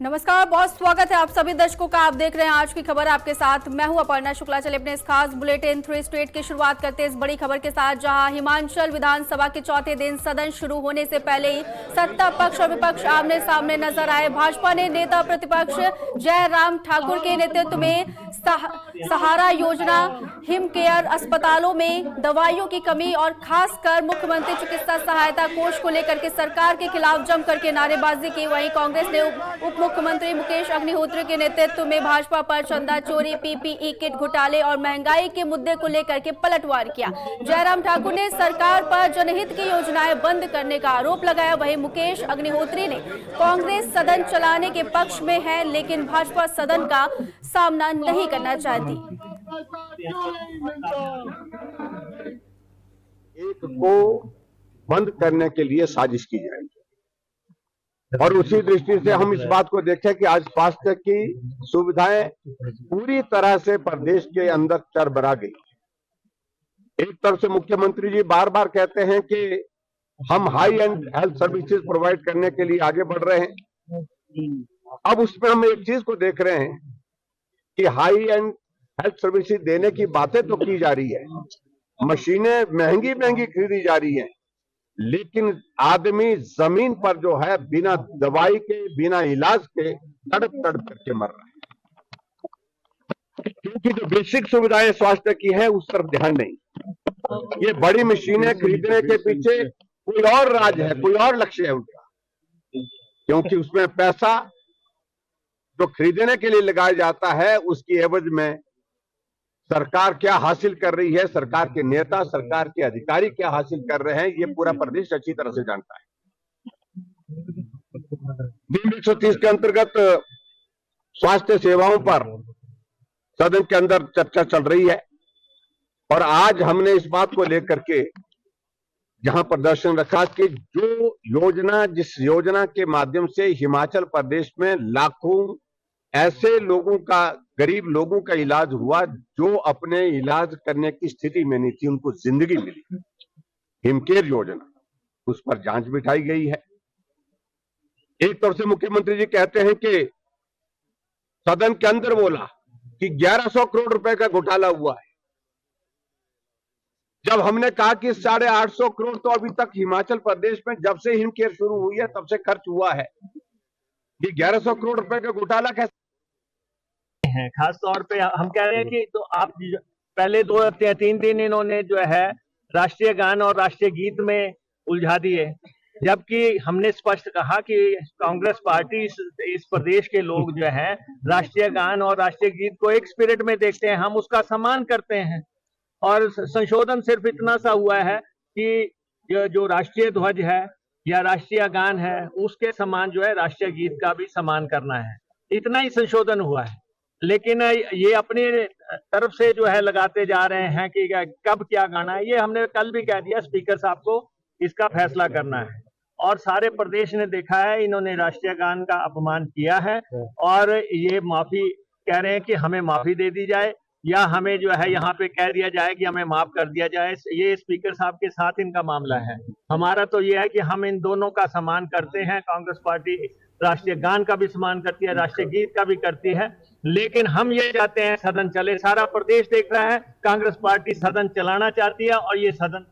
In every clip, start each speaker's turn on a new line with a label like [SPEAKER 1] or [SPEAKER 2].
[SPEAKER 1] नमस्कार, बहुत स्वागत है आप सभी दर्शकों का। आप देख रहे हैं आज की खबर आपके साथ। मैं हूं अपर्णा शुक्ला। चले अपने इस खास बुलेटिन 3 स्टेट की शुरुआत करते हैं इस बड़ी खबर के साथ, जहां हिमाचल विधानसभा के चौथे दिन सदन शुरू होने से पहले ही सत्ता पक्ष और विपक्ष आमने सामने नजर आए। भाजपा ने नेता प्रतिपक्ष जयराम ठाकुर के नेतृत्व में सहारा योजना, हिम केयर अस्पतालों में दवाइयों की कमी और खासकर मुख्यमंत्री चिकित्सा सहायता कोष को लेकर के सरकार के खिलाफ जम करके नारेबाजी की। वहीं कांग्रेस ने उप मुख्यमंत्री मुकेश अग्निहोत्री के नेतृत्व में भाजपा पर चंदा चोरी, पीपीई किट घोटाले और महंगाई के मुद्दे को लेकर के पलटवार किया। जयराम ठाकुर ने सरकार पर जनहित की योजनाएं बंद करने का आरोप लगाया। वहीं मुकेश अग्निहोत्री ने कांग्रेस सदन चलाने के पक्ष में है, लेकिन भाजपा सदन का सामना नहीं करना चाहती।
[SPEAKER 2] एक को बंद करने के लिए साजिश की जाएगी और उसी दृष्टि से हम इस बात को देखें कि आज स्वास्थ्य की सुविधाएं पूरी तरह से प्रदेश के अंदर चरमरा गई। एक तरफ से मुख्यमंत्री जी बार बार कहते हैं कि हम high and health services provide करने के लिए आगे बढ़ रहे हैं। अब उसमें हम एक चीज को देख रहे हैं कि हाई एंड हेल्थ सर्विसेज देने की बातें तो की जा रही है, मशीनें महंगी महंगी खरीदी जा रही हैं, लेकिन आदमी जमीन पर जो है बिना दवाई के, बिना इलाज के तड़प तड़प करके मर रहा है, क्योंकि जो बेसिक सुविधाएं स्वास्थ्य की है उस तरफ ध्यान नहीं। ये बड़ी मशीनें खरीदने के पीछे कोई और राज है, कोई और लक्ष्य है उनका, क्योंकि उसमें पैसा जो खरीदने के लिए लगाया जाता है उसकी एवज में सरकार क्या हासिल कर रही है, सरकार के नेता, सरकार के अधिकारी क्या हासिल कर रहे हैं, ये पूरा प्रदेश अच्छी तरह से जानता है। बिल 130 के अंतर्गत स्वास्थ्य सेवाओं पर सदन के अंदर चर्चा चल रही है और आज हमने इस बात को लेकर के जहां प्रदर्शन रखा कि जो योजना, जिस योजना के माध्यम से हिमाचल प्रदेश में लाखों ऐसे लोगों का, गरीब लोगों का इलाज हुआ जो अपने इलाज करने की स्थिति में नहीं थी, उनको जिंदगी मिली, हिमकेयर योजना, उस पर जांच बिठाई गई है। एक तरफ से मुख्यमंत्री जी कहते हैं कि सदन के अंदर बोला कि 1100 करोड़ रुपए का घोटाला हुआ है, जब हमने कहा कि 850 करोड़ तो अभी तक हिमाचल प्रदेश में जब से हिमकेयर शुरू हुई है तब से खर्च हुआ है, ये 1100 करोड़ रुपए का घोटाला कैसे
[SPEAKER 3] है। खास तौर पे हम कह रहे हैं कि तो आप पहले 2-3 दिन इन्होंने जो है राष्ट्रीय गान और राष्ट्रीय गीत में उलझा दिए, जबकि हमने स्पष्ट कहा कि कांग्रेस पार्टी इस प्रदेश के लोग जो है राष्ट्रीय गान और राष्ट्रीय गीत को एक स्पिरिट में देखते हैं, हम उसका सम्मान करते हैं। और संशोधन सिर्फ इतना सा हुआ है कि जो राष्ट्रीय ध्वज है या राष्ट्रीय गान है उसके समान जो है राष्ट्रीय गीत का भी सम्मान करना है, इतना ही संशोधन हुआ है। लेकिन ये अपनी तरफ से जो है लगाते जा रहे हैं कि कब क्या गाना है। ये हमने कल भी कह दिया स्पीकर साहब को, इसका फैसला करना है। और सारे प्रदेश ने देखा है, इन्होंने राष्ट्रीय गान का अपमान किया है और ये माफी कह रहे हैं कि हमें माफी दे दी जाए या हमें जो है यहाँ पे कह दिया जाए कि हमें माफ कर दिया जाए। ये स्पीकर साहब के साथ इनका मामला है। हमारा तो ये है कि हम इन दोनों का सम्मान करते हैं। कांग्रेस पार्टी राष्ट्रीय गान का भी सम्मान करती है, राष्ट्रीय गीत का भी करती है, लेकिन हम ये चाहते हैं सदन चले। सारा प्रदेश देख रहा है कांग्रेस पार्टी सदन चलाना चाहती है और ये सदन।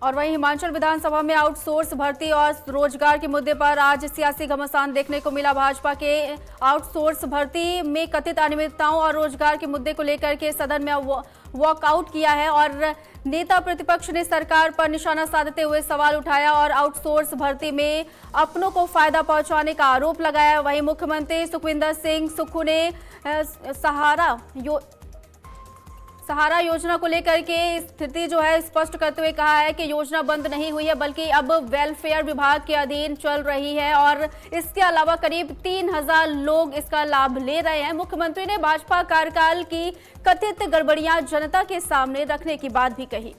[SPEAKER 1] और वहीं हिमाचल विधानसभा में आउटसोर्स भर्ती और रोजगार के मुद्दे पर आज सियासी घमासान देखने को मिला। भाजपा के आउटसोर्स भर्ती में कथित अनियमितताओं और रोजगार के मुद्दे को लेकर के सदन में वॉकआउट किया है और नेता प्रतिपक्ष ने सरकार पर निशाना साधते हुए सवाल उठाया और आउटसोर्स भर्ती में अपनों को फायदा पहुंचाने का आरोप लगाया। वहीं मुख्यमंत्री सुखविंदर सिंह सुक्खू ने सहारा योजना को लेकर के स्थिति जो है स्पष्ट करते हुए कहा है कि योजना बंद नहीं हुई है, बल्कि अब वेलफेयर विभाग के अधीन चल रही है और इसके अलावा करीब 3000 लोग इसका लाभ ले रहे हैं। मुख्यमंत्री ने भाजपा कार्यकाल की कथित गड़बड़ियां जनता के सामने रखने की बात भी कही।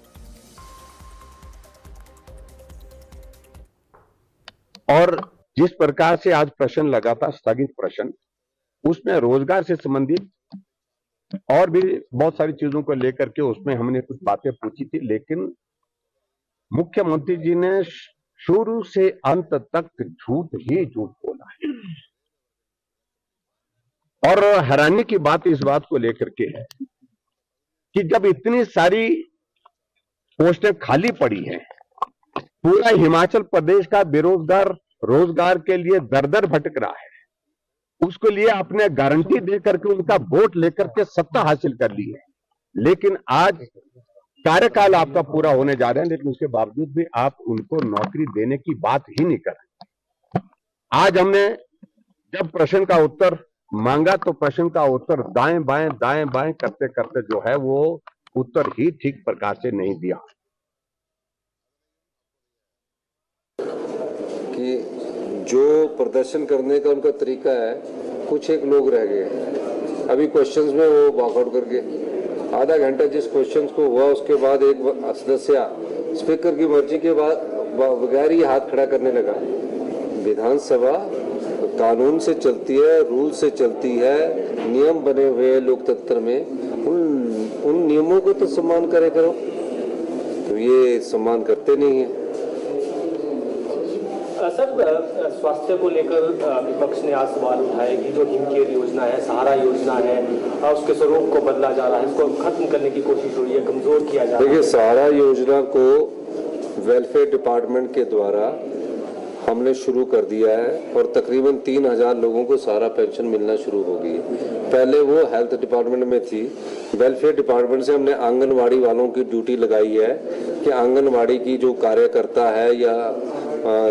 [SPEAKER 2] और जिस प्रकार से आज प्रश्न लगा था, स्थगित प्रश्न, उसमें रोजगार से संबंधित और भी बहुत सारी चीजों को लेकर के उसमें हमने कुछ बातें पूछी थी, लेकिन मुख्यमंत्री जी ने शुरू से अंत तक झूठ ही झूठ बोला है। और हैरानी की बात इस बात को लेकर के है कि जब इतनी सारी पोस्टें खाली पड़ी हैं, पूरा हिमाचल प्रदेश का बेरोजगार रोजगार के लिए दर दर भटक रहा है, उसके लिए आपने गारंटी दे करके उनका वोट लेकर के सत्ता हासिल कर ली है, लेकिन आज कार्यकाल आपका पूरा होने जा रहा है, लेकिन उसके बावजूद भी आप उनको नौकरी देने की बात ही नहीं कर रहे। आज हमने जब प्रश्न का उत्तर मांगा तो प्रश्न का उत्तर दाएं बाएं करते करते जो है वो उत्तर ही ठीक प्रकार से नहीं दिया।
[SPEAKER 4] कि जो प्रदर्शन करने का उनका तरीका है, कुछ एक लोग रह गए अभी क्वेश्चंस में, वो वॉकआउट करके आधा घंटा जिस क्वेश्चंस को हुआ उसके बाद एक सदस्य स्पीकर की मर्जी के बाद बगैर ही हाथ खड़ा करने लगा। विधानसभा कानून से चलती है, रूल से चलती है, नियम बने हुए हैं लोकतंत्र में, उन नियमों को तो सम्मान करे करो, तो ये सम्मान करते नहीं है।
[SPEAKER 5] सर, स्वास्थ्य को लेकर विपक्ष ने आज सवाल उठाया कि जो हिमकेयर योजना है, सहारा योजना है, उसके स्वरूप को बदला जा रहा है, इसको खत्म करने की कोशिश हो रही है, कमजोर किया जा रहा है।
[SPEAKER 4] देखिए, सहारा योजना को वेलफेयर डिपार्टमेंट के द्वारा हमने शुरू कर दिया है और तकरीबन 3000 लोगों को सहारा पेंशन मिलना शुरू हो गई है। पहले वो हेल्थ डिपार्टमेंट में थी, वेलफेयर डिपार्टमेंट से हमने आंगनवाड़ी वालों की ड्यूटी लगाई है कि आंगनवाड़ी की जो कार्यकर्ता है या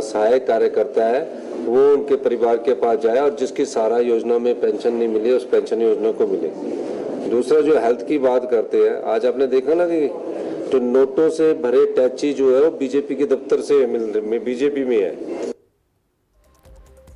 [SPEAKER 4] सहायक कार्यकर्ता है वो उनके परिवार के पास जाए और जिसकी सहारा योजना में पेंशन नहीं मिली उस पेंशन योजना को मिले। दूसरा, जो हेल्थ की बात करते हैं, आज आपने देखा ना कि तो नोटों से भरे टैची जो है वो बीजेपी के दफ्तर से बीजेपी में है।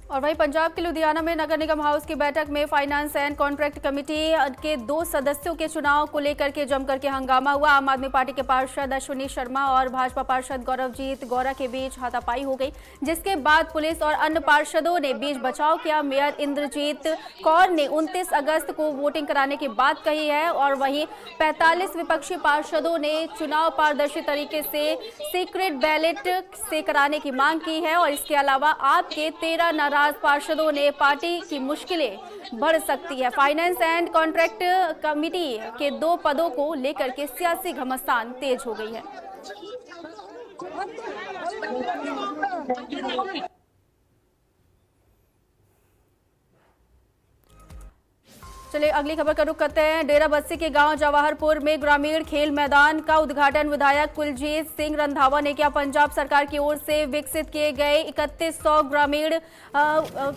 [SPEAKER 1] और वहीं पंजाब के लुधियाना में नगर निगम हाउस की बैठक में फाइनेंस एंड कॉन्ट्रैक्ट कमेटी के 2 सदस्यों के चुनाव को लेकर के जमकर के हंगामा हुआ। आम आदमी पार्टी के पार्षद अश्विनी शर्मा और भाजपा पार्षद गौरवजीत गौरा के बीच हाथापाई हो गई, जिसके बाद पुलिस और अन्य पार्षदों ने बीच बचाव किया। मेयर इंद्रजीत कौर ने 29 अगस्त को वोटिंग कराने की बात कही है और वहीं 45 विपक्षी पार्षदों ने चुनाव पारदर्शी तरीके से सीक्रेट बैलेट से कराने की मांग की है और इसके अलावा आपके 13 नाराज पार्षदों ने पार्टी की मुश्किलें बढ़ सकती है। फाइनेंस एंड कॉन्ट्रैक्ट कमेटी के 2 पदों को लेकर के सियासी घमासान तेज हो गई है। चलिए अगली खबर का रुख करते हैं। डेरा बस्सी के गांव जवाहरपुर में ग्रामीण खेल मैदान का उद्घाटन विधायक कुलजीत सिंह रंधावा ने किया। पंजाब सरकार की ओर से विकसित किए गए 3100 ग्रामीण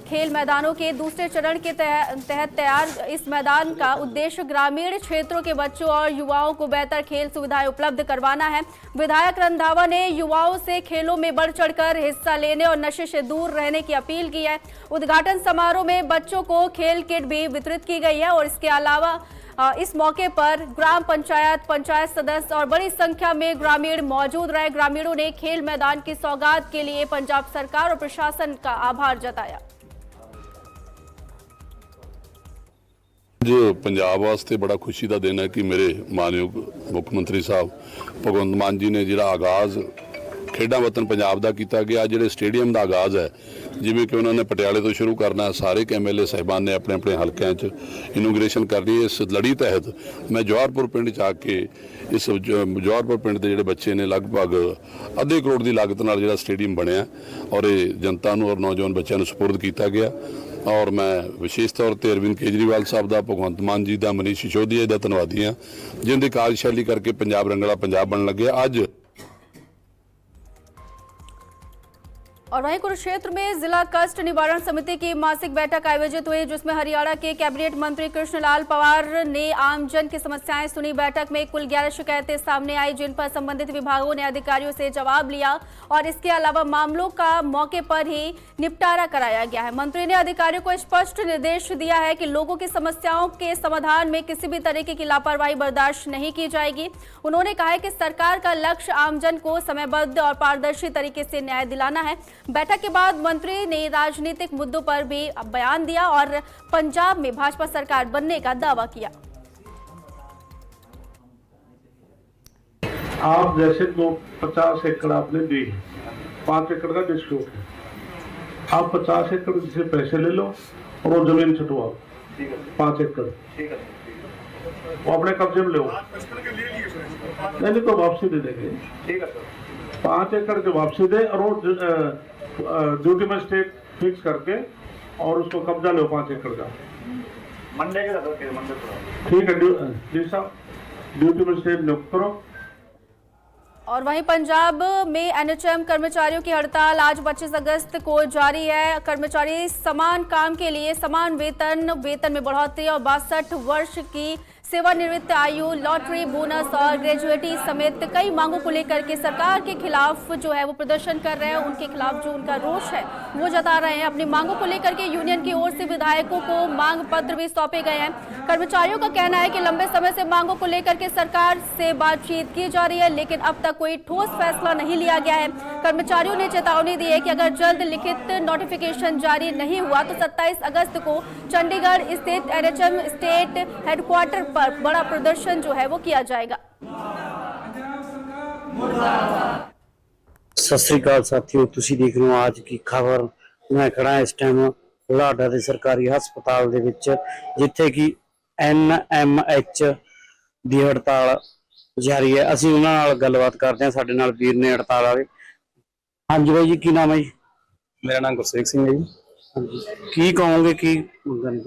[SPEAKER 1] खेल मैदानों के दूसरे चरण के तहत तैयार इस मैदान का उद्देश्य ग्रामीण क्षेत्रों के बच्चों और युवाओं को बेहतर खेल सुविधाएं उपलब्ध करवाना है। विधायक रंधावा ने युवाओं से खेलों में बढ़ चढ़कर हिस्सा लेने और नशे से दूर रहने की अपील की है। उद्घाटन समारोह में बच्चों को खेल किट भी वितरित की गई और इसके अलावा इस मौके पर ग्राम पंचायत सदस्य और बड़ी संख्या में ग्रामीण मौजूद रहे। ग्रामीणों ने खेल मैदान की सौगात के लिए पंजाब सरकार और प्रशासन का आभार जताया।
[SPEAKER 6] जो पंजाब वास्ते बड़ा खुशी का दिन है कि मेरे मानयोग मुख्यमंत्री साहब भगवंत मान जी ने जिहड़ा आगाज़ खेडां वतन पंजाब का किया गया, जिहड़े स्टेडियम का आगाज़ है जिवें कि उन्होंने पटियाले तो शुरू करना, सारे MLA साहिबान ने अपने अपने हल्कों च इनोग्रेशन कर ली। इस लड़ी तहत मैं जवाहरपुर पिंड च आके इस जवाहरपुर पिंड के जिहड़े बच्चे ने लगभग अद्धे करोड़ की लागत नाल जिहड़ा स्टेडियम बनया और ये जनता नूं और नौजवान बच्चों नूं सुपुर्द किया गया। और मैं विशेष तौर पर अरविंद केजरीवाल साहब का, भगवंत मान जी का, मनीष सिसोदिया का धन्यवादी हाँ, जिनकी कार्यशैली करके पंजाब रंगला पंजाब बन लगे। अज
[SPEAKER 1] और वहीं कुरुक्षेत्र में जिला कष्ट निवारण समिति की मासिक बैठक आयोजित हुई, जिसमें हरियाणा के कैबिनेट मंत्री कृष्णलाल पंवार ने आमजन की समस्याएं सुनी। बैठक में कुल 11 शिकायतें सामने आई, जिन पर संबंधित विभागों ने अधिकारियों से जवाब लिया और इसके अलावा मामलों का मौके पर ही निपटारा कराया गया है। मंत्री ने अधिकारियों को स्पष्ट निर्देश दिया है कि लोगों की समस्याओं के समाधान में किसी भी तरीके की लापरवाही बर्दाश्त नहीं की जाएगी। उन्होंने कहा है कि सरकार का लक्ष्य आमजन को समयबद्ध और पारदर्शी तरीके से न्याय दिलाना है। बैठक के बाद मंत्री ने राजनीतिक मुद्दों पर भी बयान दिया और पंजाब में भाजपा सरकार बनने का दावा किया।
[SPEAKER 7] आप जैसे 50 एकड़ आपने दी, 5 एकड़ का डिस्प्यूट है, आप 50 एकड़ से पैसे ले लो और वो जमीन छुटवाओ, 5 एकड़ वो अपने कब्जे में लो। नहीं तो वापसी दे देंगे। 5 एकड़ की वापसी दे और वो ड्यूटी मजिस्ट्रेट फिक्स करके और उसको कब्जा लो 5 एकड़ का। मंडे ठीक है जी साहब, ड्यूटी मजिस्ट्रेट नियुक्त करो।
[SPEAKER 1] और वहीं पंजाब में एनएचएम कर्मचारियों की हड़ताल आज 25 अगस्त को जारी है। कर्मचारी समान काम के लिए समान वेतन में बढ़ोतरी और 62 वर्ष की सेवानिवृत्त आयु, लॉटरी, बोनस और ग्रेजुएटी समेत कई मांगों को लेकर के सरकार के खिलाफ जो है वो प्रदर्शन कर रहे हैं। उनके खिलाफ जो उनका रोष है वो जता रहे हैं। अपनी मांगों को लेकर के यूनियन की ओर से विधायकों को मांग पत्र भी सौंपे गए हैं। कर्मचारियों का कहना है कि लंबे समय से मांगों को लेकर के सरकार से बातचीत की जा रही है, लेकिन अब तक कोई ठोस फैसला नहीं लिया गया है। कर्मचारियों ने चेतावनी दी है कि अगर जल्द लिखित नोटिफिकेशन जारी नहीं हुआ तो 27 अगस्त को चंडीगढ़ स्थित एनएचएम स्टेट हेडक्वार्टर पर बड़ा प्रदर्शन जो है वो किया जाएगा।
[SPEAKER 8] सत श्री अकाल साथियों, ਤੁਸੀਂ ਦੇਖ ਰਹੇ ਹੋ आज की खबर। मैं खड़ा ਇਸ ਟਾਈਮ ਬੁਢਲਾਡਾ ਦੇ ਸਰਕਾਰੀ ਹਸਪਤਾਲ ਦੇ ਵਿੱਚ, ਜਿੱਥੇ ਕਿ NMH ਦੀ ਹੜਤਾਲ ਜਾਰੀ ਹੈ। ਅਸੀਂ ਉਹਨਾਂ ਨਾਲ ਗੱਲਬਾਤ ਕਰਦੇ ਹਾਂ। ਸਾਡੇ ਨਾਲ ਵੀਰ ਨੇ ਹੜਤਾਲ ਵਾਲੇ। ਹਾਂਜੀ ਬਾਈ ਜੀ, ਕੀ ਨਾਮ ਹੈ ਜੀ?
[SPEAKER 9] ਮੇਰਾ ਨਾਮ ਗੁਰਸੇਵਕ ਸਿੰਘ ਹੈ ਜੀ।
[SPEAKER 8] ਹਾਂਜੀ, ਕੀ ਕਹੋਗੇ, ਕੀ ਮੰਗਾਂ ਨੇ?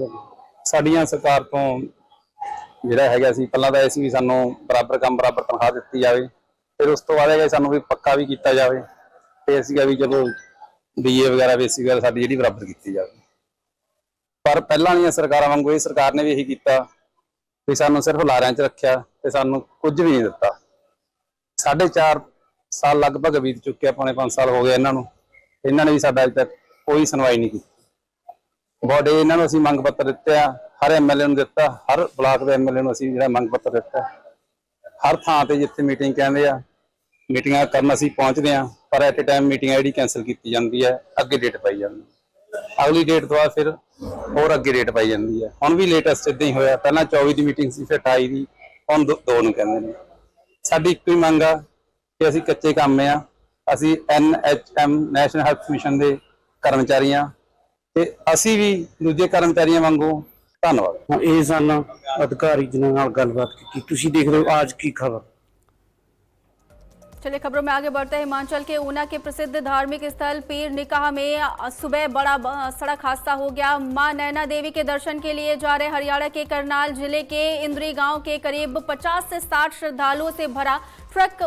[SPEAKER 9] ਸਾਡੀਆਂ ਸਰਕਾਰ ਤੋਂ ਜਿਹੜਾ ਹੈਗਾ ਸੀ, ਪਹਿਲਾਂ ਤਾਂ ਇਹ ਸੀ ਵੀ ਸਾਨੂੰ ਬਰਾਬਰ ਕੰਮ ਬਰਾਬਰ ਤਨਖਾਹ ਦਿੱਤੀ ਜਾਵੇ, ਫਿਰ ਉਸ ਤੋਂ ਬਾਅਦ ਹੈਗਾ ਸਾਨੂੰ ਵੀ ਪੱਕਾ ਵੀ ਕੀਤਾ ਜਾਵੇ, ਤੇ ਅਸੀਂ ਵੀ ਜਦੋਂ BA ਵਗੈਰਾ ਬੇਸਿਕ ਵਗੈਰਾ ਸਾਡੀ ਜਿਹੜੀ ਬਰਾਬਰ ਕੀਤੀ ਜਾਵੇ। ਪਰ ਪਹਿਲਾਂ ਦੀਆਂ ਸਰਕਾਰਾਂ ਵਾਂਗੂ ਇਹ ਸਰਕਾਰ ਨੇ ਵੀ ਇਹੀ ਕੀਤਾ ਵੀ ਸਾਨੂੰ ਸਿਰਫ ਲਾਰਿਆਂ 'ਚ ਰੱਖਿਆ ਤੇ ਸਾਨੂੰ ਕੁਝ ਵੀ ਨਹੀਂ ਦਿੱਤਾ। 4.5 ਸਾਲ ਲਗਭਗ ਬੀਤ ਚੁੱਕੇ, ਪੌਣੇ 5 ਸਾਲ ਹੋ ਗਏ ਇਹਨਾਂ ਨੂੰ। ਇਹਨਾਂ ਨੇ ਵੀ ਸਾਡਾ ਅਜੇ ਤੱਕ ਕੋਈ ਸੁਣਵਾਈ ਨਹੀਂ ਕੀਤੀ। ਬਹੁਤ ਇਹਨਾਂ ਨੂੰ ਅਸੀਂ ਮੰਗ ਪੱਤਰ ਦਿੱਤੇ ਆ, ਹਰ MLA ਨੂੰ ਦਿੱਤਾ, ਹਰ ਬਲਾਕ ਦੇ MLA ਨੂੰ ਅਸੀਂ ਜਿਹੜਾ ਮੰਗ ਪੱਤਰ ਦਿੱਤਾ। ਹਰ ਥਾਂ ਤੇ ਜਿੱਥੇ ਮੀਟਿੰਗ ਕਹਿੰਦੇ ਆ, ਮੀਟਿੰਗਾਂ ਕਰਨ ਅਸੀਂ ਪਹੁੰਚਦੇ ਆ, ਪਰ ਐਟ ਏ ਟਾਈਮ ਮੀਟਿੰਗ ਜਿਹੜੀ ਕੈਂਸਲ ਕੀਤੀ ਜਾਂਦੀ ਹੈ, ਅੱਗੇ ਡੇਟ ਪਾਈ ਜਾਂਦੀ ਹੈ। ਅਗਲੀ ਡੇਟ ਤੋਂ ਬਾਅਦ ਫਿਰ ਹੋਰ ਅੱਗੇ ਡੇਟ ਪਾਈ ਜਾਂਦੀ ਹੈ। ਹੁਣ ਵੀ ਲੇਟੈਸਟ ਇਦਾਂ ਹੀ ਹੋਇਆ, ਪਹਿਲਾਂ 24 ਦੀ ਮੀਟਿੰਗ ਸੀ, ਫਿਰ 28 ਦੀ, ਹੁਣ 2 ਨੂੰ ਕਹਿੰਦੇ ਨੇ। ਸਾਡੀ ਇੱਕੋ ਹੀ ਮੰਗ ਆ ਕਿ ਅਸੀਂ ਕੱਚੇ ਕੰਮ ਆ, ਅਸੀਂ NHM ਨੈਸ਼ਨਲ ਹੈਲਥ ਮਿਸ਼ਨ ਦੇ ਕਰਮਚਾਰੀ ਆ ਤੇ ਅਸੀਂ ਵੀ ਦੂਜੇ ਕਰਮਚਾਰੀਆਂ ਵਾਂਗੂ ਧੰਨਵਾਦ।
[SPEAKER 8] ਇਹ ਸਨ ਅਧਿਕਾਰੀ ਜਿਨ੍ਹਾਂ ਨਾਲ ਗੱਲਬਾਤ ਕੀਤੀ। ਤੁਸੀਂ ਦੇਖ ਰਹੇ ਹੋ आज की खबर।
[SPEAKER 1] चलिए खबरों में आगे बढ़ते हैं। हिमाचल के ऊना के प्रसिद्ध धार्मिक स्थल पीर निकाह में सुबह बड़ा सड़क हादसा हो गया। मां नैना देवी के दर्शन के लिए जा रहे हरियाणा के करनाल जिले के इंद्री गांव के करीब 50 से 60 श्रद्धालुओं से भरा ट्रक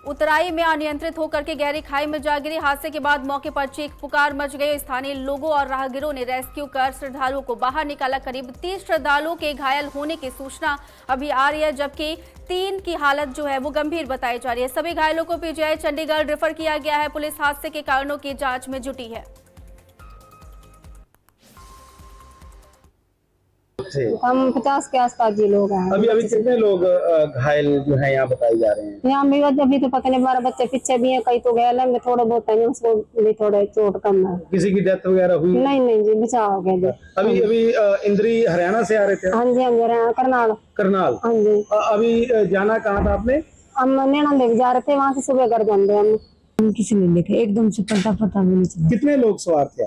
[SPEAKER 1] उतराई में अनियंत्रित होकर के गहरी खाई में जा गिरी। हादसे के बाद मौके पर चीख पुकार मच गई। स्थानीय लोगों और राहगीरों ने रेस्क्यू कर श्रद्धालुओं को बाहर निकाला। करीब 30 श्रद्धालुओं के घायल होने की सूचना अभी आ रही है, जबकि 3 की हालत जो है वो गंभीर बताई जा रही है। सभी घायलों को PGI चंडीगढ़ रेफर किया गया है। पुलिस हादसे के कारणों की जांच में जुटी है।
[SPEAKER 10] हम 50 के आसपास जी लोग हैं।
[SPEAKER 8] अभी कितने लोग घायल जो है यहाँ बताए जा रहे हैं?
[SPEAKER 10] यहाँ भी अभी तो पता नहीं, 12 बच्चे पीछे भी हैं, कई तो घायल है, थोड़ा बहुत है, उसको भी थोड़े चोट कम है।
[SPEAKER 8] किसी की डेथ वगैरह हुई?
[SPEAKER 10] नहीं जी, बचाव हो गया जी।
[SPEAKER 8] अभी इंद्री हरियाणा से आ रहे थे?
[SPEAKER 10] हाँ जी हरियाणा करनाल। हाँ जी।
[SPEAKER 8] अभी जाना कहाँ था आपने?
[SPEAKER 10] हम नैना देवी जा रहे थे, वहाँ से सुबह कर जाते हम किसी ने देखे, एकदम से पता भी नहीं चला।
[SPEAKER 8] कितने लोग सवार थे?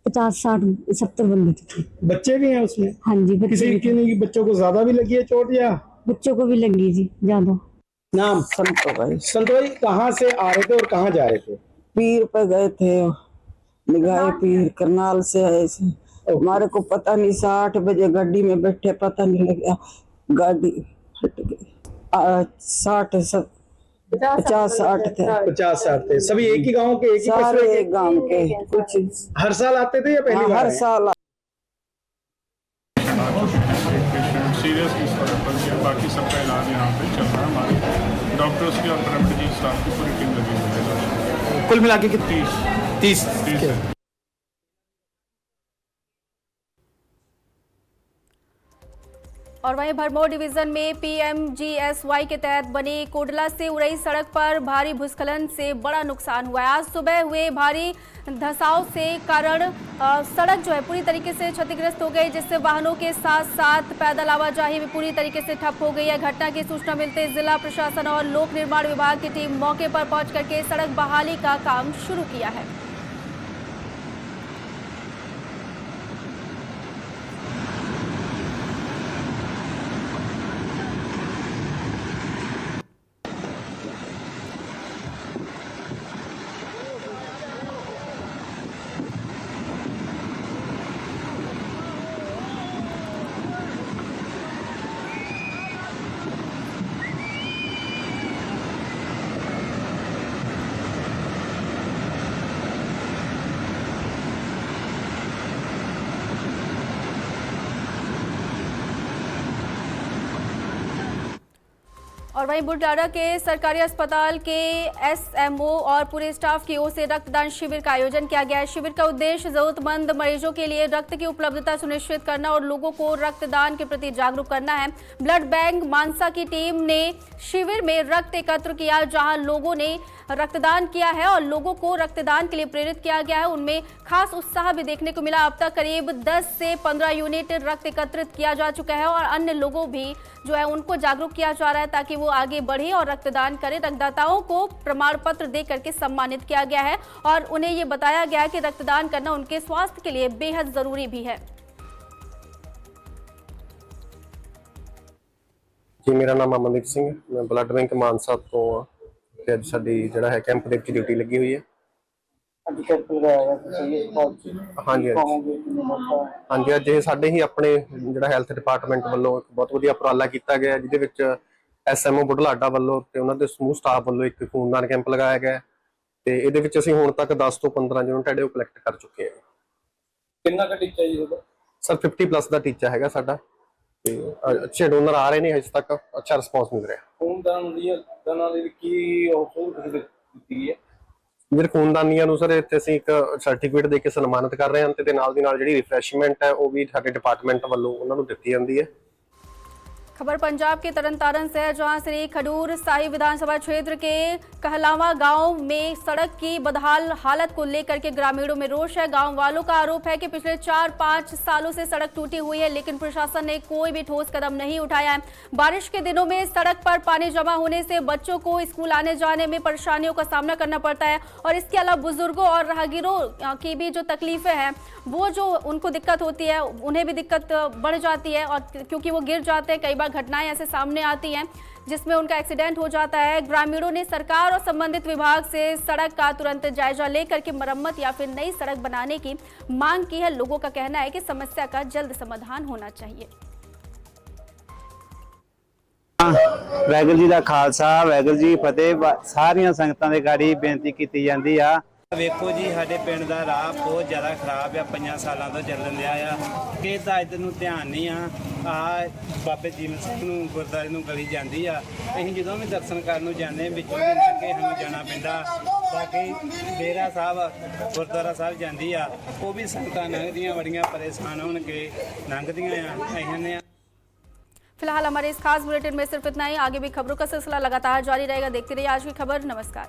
[SPEAKER 10] 50, 60, 70 बंदे थे।
[SPEAKER 8] बच्चे भी हैं उसमें?
[SPEAKER 10] हाँ जी,
[SPEAKER 8] किसी बच्चों को ज्यादा भी लगी है चोट या?
[SPEAKER 10] बच्चों को भी लगी जी ज्यादा।
[SPEAKER 8] नाम? संतो भाई। कहाँ से आ रहे थे और कहाँ जा रहे थे?
[SPEAKER 11] पीर पे गए थे, निगाहे पीर करनाल से आए थे। हमारे को पता नहीं, 8 बजे गाड़ी में बैठे, पता नहीं लगा, गाड़ी हट गई। 50-60 थे।
[SPEAKER 8] 50-60 थे। सभी एक ही गांव के?
[SPEAKER 11] सारे एक गांव के। कुछ
[SPEAKER 8] हर साल आते थे या पहली बार?
[SPEAKER 11] हर साल।
[SPEAKER 7] सीरियस इस तरह पर बाकी सबका इलाज यहाँ पे चल रहा है। हमारे डॉक्टर्स की और पैरामेडिकल स्टाफ की पूरी टीम लगी हुई है।
[SPEAKER 8] कुल मिला के 30
[SPEAKER 7] है।
[SPEAKER 1] और वहीं भरमौर डिवीजन में PMGSY के तहत बनी कोडला से उरई सड़क पर भारी भूस्खलन से बड़ा नुकसान हुआ है। आज सुबह हुए भारी धंसाव से कारण सड़क जो है पूरी तरीके से क्षतिग्रस्त हो गई, जिससे वाहनों के साथ साथ पैदल आवाजाही भी पूरी तरीके से ठप हो गई है। घटना की सूचना मिलते जिला प्रशासन और लोक निर्माण विभाग की टीम मौके पर पहुंच करके सड़क बहाली का काम शुरू किया है। और वहीं बुढ़ाड़ा के सरकारी अस्पताल के एसएमओ और पूरे स्टाफ की ओर से रक्तदान शिविर का आयोजन किया गया है। शिविर का उद्देश्य जरूरतमंद मरीजों के लिए रक्त की उपलब्धता सुनिश्चित करना और लोगों को रक्तदान के प्रति जागरूक करना है। ब्लड बैंक मानसा की टीम ने शिविर में रक्त एकत्र किया, जहां लोगों ने रक्तदान किया है और लोगों को रक्तदान के लिए प्रेरित किया गया है। उनमें खास उत्साह भी देखने को मिला। अब तक करीब 10 से 15 यूनिट रक्त एकत्रित किया जा चुका है और अन्य लोगों भी जो है उनको जागरूक किया जा रहा है ताकि वो आगे बढ़े और रक्तदान करें। रक्तदाताओं को प्रमाण पत्र दे करके सम्मानित किया गया है और उन्हें ये बताया गया है कि रक्तदान करना उनके स्वास्थ्य के लिए बेहद जरूरी भी है।
[SPEAKER 12] जी, मेरा नाम अमनदीप सिंह है, मैं ब्लड बैंक मानसा तो ਤੇ ਅੱਜ ਸਾਡੀ ਜਿਹੜਾ ਹੈ ਕੈਂਪ ਦੇ ਵਿੱਚ ਡਿਊਟੀ ਲੱਗੀ ਹੋਈ ਹੈ। ਹਾਂਜੀ, ਅੱਜ ਇਹ ਸਾਡੇ ਹੀ ਆਪਣੇ ਜਿਹੜਾ ਹੈਲਥ ਡਿਪਾਰਟਮੈਂਟ ਵੱਲੋਂ ਇੱਕ ਬਹੁਤ ਵਧੀਆ ਉਪਰਾਲਾ ਕੀਤਾ ਗਿਆ, ਜਿਹਦੇ ਵਿੱਚ ਐਸਐਮਓ ਬੁਢਲਾਡਾ ਵੱਲੋਂ ਤੇ ਉਹਨਾਂ ਦੇ ਸਮੂਹ ਸਟਾਫ ਵੱਲੋਂ ਇੱਕ ਖੂਨਦਾਨ ਕੈਂਪ ਲਗਾਇਆ ਗਿਆ ਤੇ ਇਹਦੇ ਵਿੱਚ ਅਸੀਂ ਹੁਣ ਤੱਕ 10 ਤੋਂ 15 ਯੂਨਿਟ ਜਿਹੜੇ ਉਹ ਕਲੈਕਟ ਕਰ ਚੁੱਕੇ ਹਾਂ।
[SPEAKER 9] ਕਿੰਨਾ ਕੁ ਟੀਚਾ ਜੀ ਉਹਦਾ?
[SPEAKER 12] ਸਰ 50+ ਦਾ ਟੀਚਾ ਹੈਗਾ ਸਾਡਾ ਤੇ ਅੱਛੇ ਡੋਨਰ ਆ ਰਹੇ ਨੇ, ਹਜੇ ਤੱਕ ਅੱਛਾ ਰਿਸਪੌਂਸ ਮਿਲ ਰਿਹਾ।
[SPEAKER 9] ਖੂਨਦਾਨ ਦੀਆਂ ਦਾਨਾਂ ਦੇ ਕੀ ਉਹ ਸਹੂਲਤ ਦਿੱਤੀ ਹੈ?
[SPEAKER 12] ਜਿਹੜੇ ਖੂਨਦਾਨੀਆਂ ਨੂੰ ਸਰ ਇੱਥੇ ਅਸੀਂ ਇੱਕ ਸਰਟੀਫਿਕੇਟ ਦੇ ਕੇ ਸਨਮਾਨਿਤ ਕਰ ਰਹੇ ਹਾਂ ਤੇ ਨਾਲ ਦੀ ਨਾਲ ਜਿਹੜੀ ਰਿਫਰੈਸ਼ਮੈਂਟ ਹੈ ਉਹ ਵੀ ਸਾਡੇ ਡਿਪਾਰਟਮੈਂਟ ਵੱਲੋਂ ਉਹਨਾਂ ਨੂੰ ਦਿੱਤੀ ਜਾਂਦੀ ਹੈ।
[SPEAKER 1] खबर पंजाब के तरनतारन से है, जहां श्री खडूर साहिब विधानसभा क्षेत्र के कहलावा गांव में सड़क की बदहाल हालत को लेकर के ग्रामीणों में रोष है। गांव वालों का आरोप है कि पिछले 4-5 सालों से सड़क टूटी हुई है, लेकिन प्रशासन ने कोई भी ठोस कदम नहीं उठाया है। बारिश के दिनों में सड़क पर पानी जमा होने से बच्चों को स्कूल आने जाने में परेशानियों का सामना करना पड़ता है और इसके अलावा बुजुर्गों और राहगीरों की भी जो तकलीफें हैं वो जो उनको दिक्कत होती है, उन्हें भी दिक्कत बढ़ जाती है और क्योंकि वो गिर जाते हैं। कई बार घटनाएं ऐसे सामने आती हैं जिसमें उनका एक्सीडेंट हो जाता है। ग्रामीणों ने सरकार और संबंधित विभाग से सड़क का तुरंत जायजा लेकर के मरम्मत या फिर नई सड़क बनाने की मांग की है। लोगों का कहना है कि समस्या का जल्द समाधान होना चाहिए।
[SPEAKER 8] वाहिगुरू जी का खालसा, वाहिगुरू जी फतेह। सारियां संगतां दे गाड़ी बेनती कीती जांदी आ।
[SPEAKER 13] ਵੇਖੋ ਜੀ, ਸਾਡੇ ਪਿੰਡ ਦਾ ਰਾਹ ਬਹੁਤ ਜ਼ਿਆਦਾ ਖਰਾਬ ਆ, 5 ਸਾਲਾਂ ਤੋਂ ਚੱਲਣ ਲਿਆ ਆ। ਕਿਸੇ ਦਾ ਇੱਧਰ ਨੂੰ ਧਿਆਨ ਨਹੀਂ ਆ ਬਾਬੇ ਜੀਵਨ ਸਿੰਘ ਨੂੰ ਗੁਰਦੁਆਰੇ ਨੂੰ ਗਲੀ ਜਾਂਦੀ ਆ। ਅਸੀਂ ਜਦੋਂ ਵੀ ਦਰਸ਼ਨ ਕਰਨ ਨੂੰ ਜਾਂਦੇ ਵਿੱਚੋਂ ਦੀ ਲੰਘ ਕੇ ਸਾਨੂੰ ਜਾਣਾ ਪੈਂਦਾ। ਬਾਕੀ ਡੇਰਾ ਸਾਹਿਬ ਗੁਰਦੁਆਰਾ ਸਾਹਿਬ ਜਾਂਦੀ ਆ, ਉਹ ਵੀ ਸੰਗਤਾਂ ਲੰਘਦੀਆਂ ਬੜੀਆਂ परेशान होन के लंघदियाँ आ।
[SPEAKER 1] फिलहाल हमारे इस खास बुलेटिन में सिर्फ इतना ही। आगे भी खबरों का सिलसिला लगातार जारी रहेगा। देखते रहिए आज की खबर। नमस्कार।